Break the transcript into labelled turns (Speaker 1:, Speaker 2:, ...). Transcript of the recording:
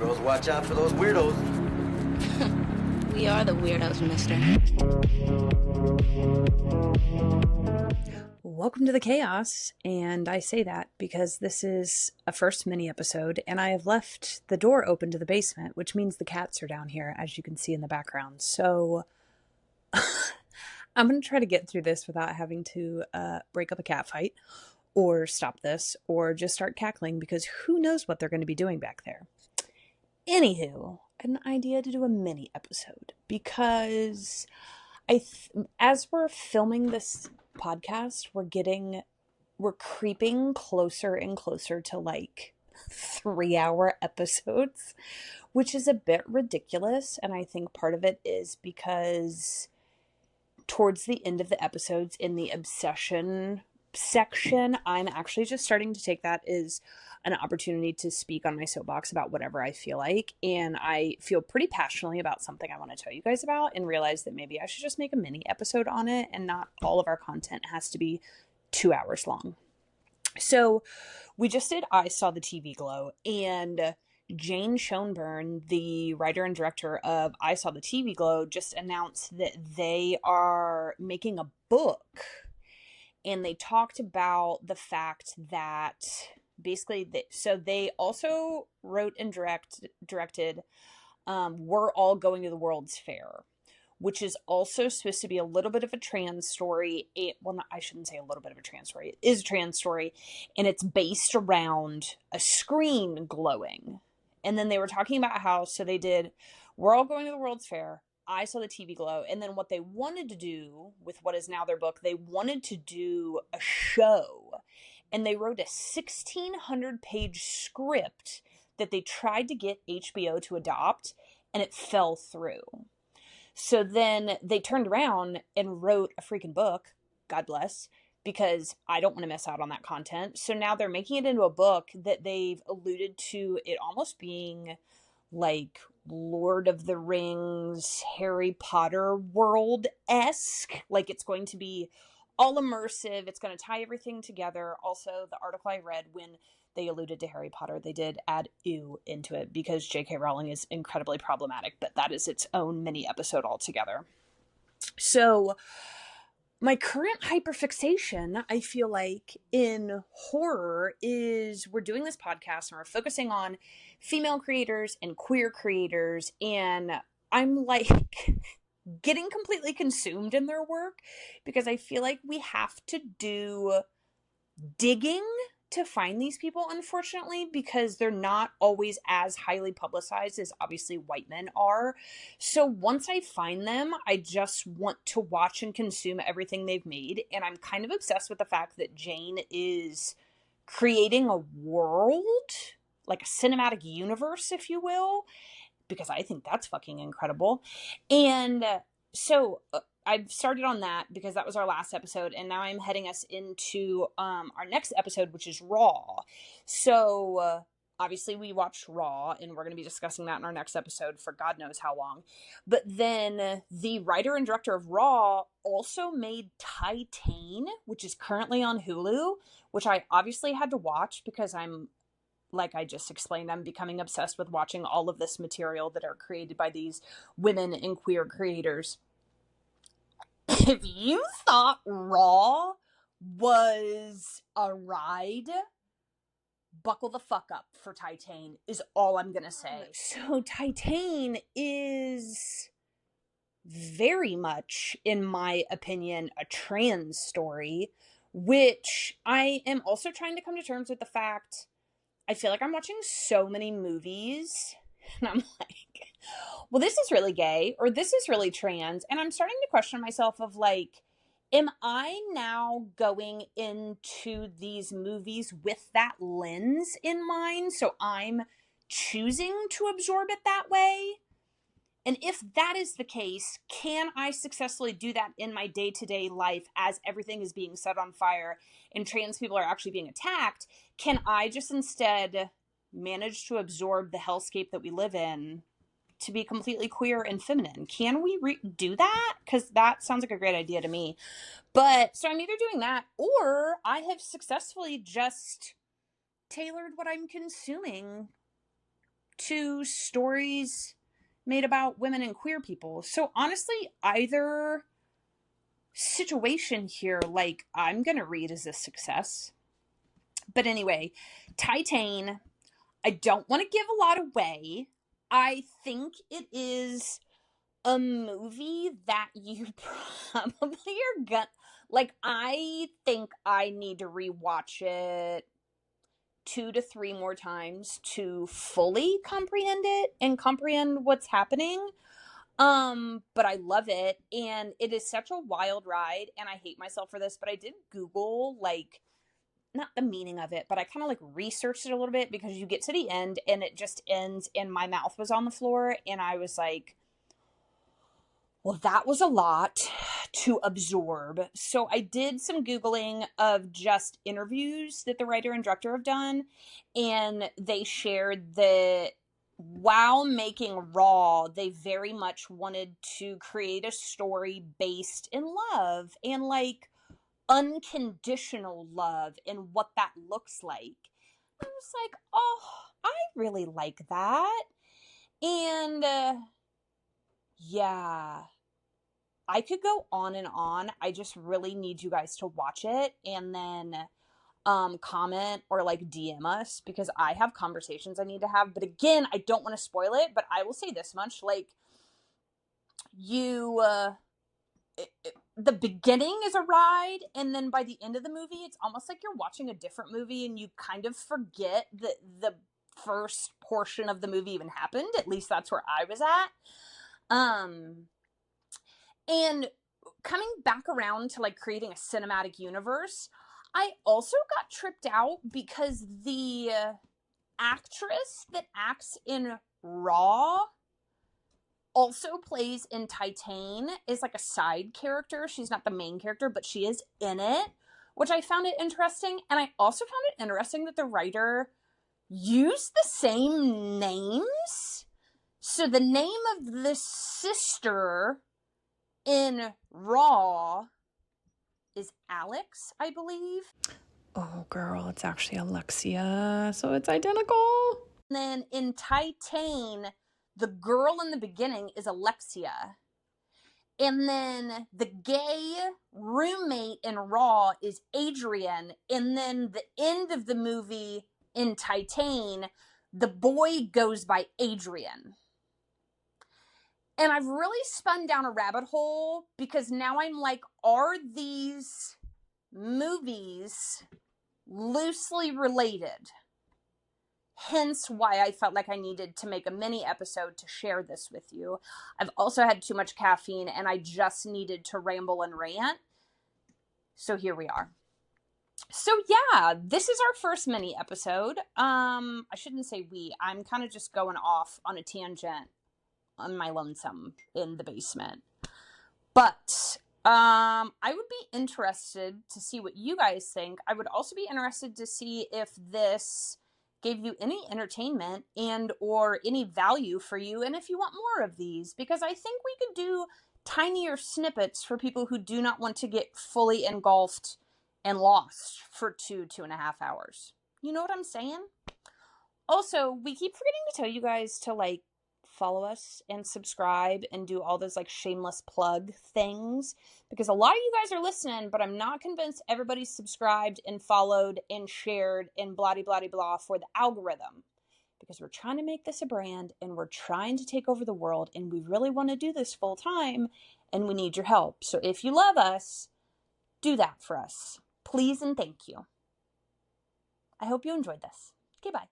Speaker 1: Girls, watch out for those weirdos.
Speaker 2: We are the weirdos, mister.
Speaker 3: Welcome to the chaos, and I say that because this is a first mini episode, and I have left the door open to the basement, which means the cats are down here, as you can see in the background. So I'm going to try to get through this without having to break up a cat fight, or stop this, or just start cackling, because who knows what they're going to be doing back there. Anywho, an idea to do a mini episode, because as we're filming this podcast, we're creeping closer and closer to like 3-hour episodes, which is a bit ridiculous. And I think part of it is because towards the end of the episodes in the obsession section, I'm actually just starting to take that as an opportunity to speak on my soapbox about whatever I feel like. And I feel pretty passionately about something I want to tell you guys about, and realize that maybe I should just make a mini episode on it, and not all of our content has to be 2 hours long. So we just did I Saw the TV Glow, and Jane Schoenburn, the writer and director of I Saw the TV Glow, just announced that they are making a book. And they talked about the fact that basically, they also wrote and directed We're All Going to the World's Fair, which is also supposed to be a little bit of a trans story. I shouldn't say a little bit of a trans story. It is a trans story, and it's based around a screen glowing. And then they were talking about how, so they did We're All Going to the World's Fair, I Saw the TV Glow, and then what they wanted to do with what is now their book, they wanted to do a show, and they wrote a 1,600-page script that they tried to get HBO to adopt, and it fell through. So then they turned around and wrote a freaking book, God bless, because I don't want to miss out on that content. So now they're making it into a book that they've alluded to it almost being like Lord of the Rings, Harry Potter world-esque. Like, it's going to be all immersive. It's going to tie everything together. Also, the article I read, when they alluded to Harry Potter, they did add ew into it, because J.K. Rowling is incredibly problematic, but that is its own mini episode altogether. So my current hyperfixation, I feel like, in horror is we're doing this podcast and we're focusing on female creators and queer creators, and I'm like getting completely consumed in their work, because I feel like we have to do digging to find these people, unfortunately, because they're not always as highly publicized as obviously white men are. So once I find them, I just want to watch and consume everything they've made. And I'm kind of obsessed with the fact that Jane is creating a world, like a cinematic universe, if you will, because I think that's fucking incredible. And so I've started on that because that was our last episode, and now I'm heading us into our next episode, which is Raw. So obviously we watched Raw, and we're going to be discussing that in our next episode for God knows how long. But then the writer and director of Raw also made Titane, which is currently on Hulu, which I obviously had to watch because like I just explained, I'm becoming obsessed with watching all of this material that are created by these women and queer creators. If you thought Raw was a ride, buckle the fuck up for Titane, is all I'm gonna say. So Titane is very much, in my opinion, a trans story, which I am also trying to come to terms with the fact I feel like I'm watching so many movies, and I'm like, well, this is really gay, or this is really trans, and I'm starting to question myself of like, am I now going into these movies with that lens in mind, so I'm choosing to absorb it that way? And if that is the case, can I successfully do that in my day-to-day life as everything is being set on fire and trans people are actually being attacked? Can I just instead manage to absorb the hellscape that we live in to be completely queer and feminine? Can we do that? Because that sounds like a great idea to me. But so I'm either doing that, or I have successfully just tailored what I'm consuming to stories made about women and queer people. So honestly, either situation here, like, I'm gonna read as a success. But anyway, Titane, I don't want to give a lot away. I think it is a movie that you probably are gonna like. I think I need to rewatch it 2 to 3 more times to fully comprehend it and comprehend what's happening. But I love it, and it is such a wild ride, and I hate myself for this, but I did Google, like, not the meaning of it, but I kind of like researched it a little bit, because you get to the end and it just ends and my mouth was on the floor, and I was like, well, that was a lot to absorb. So I did some Googling of just interviews that the writer and director have done, and they shared that while making Raw, they very much wanted to create a story based in love, and like unconditional love, and what that looks like. I was like, oh, I really like that. And yeah, I could go on and on. I just really need you guys to watch it, and then comment or like DM us, because I have conversations I need to have. But again, I don't want to spoil it, but I will say this much, like, you the beginning is a ride, and then by the end of the movie it's almost like you're watching a different movie, and you kind of forget that the first portion of the movie even happened. At least that's where I was at. And coming back around to like creating a cinematic universe, I also got tripped out because the actress that acts in Raw also plays in Titane, is like a side character. She's not the main character, but she is in it, which I found it interesting. And I also found it interesting that the writer used the same names. So the name of the sister in Raw is Alex, I believe.
Speaker 1: Oh, girl, it's actually Alexia, so it's identical.
Speaker 3: And then in Titane, the girl in the beginning is Alexia. And then the gay roommate in Raw is Adrian. And then the end of the movie in Titane, the boy goes by Adrian. And I've really spun down a rabbit hole, because now I'm like, are these movies loosely related? Hence why I felt like I needed to make a mini episode to share this with you. I've also had too much caffeine, and I just needed to ramble and rant. So here we are. So yeah, this is our first mini episode. I shouldn't say we. I'm kind of just going off on a tangent on my lonesome in the basement. But I would be interested to see what you guys think. I would also be interested to see if this gave you any entertainment and or any value for you, and if you want more of these, because I think we could do tinier snippets for people who do not want to get fully engulfed and lost for 2.5 hours. You know what I'm saying? Also, we keep forgetting to tell you guys to like follow us and subscribe and do all those like shameless plug things, because a lot of you guys are listening, but I'm not convinced everybody's subscribed and followed and shared and blah blah blah for the algorithm, because we're trying to make this a brand, and we're trying to take over the world, and we really want to do this full time, and we need your help. So if you love us, do that for us, please and thank you. I hope you enjoyed this. Okay, bye.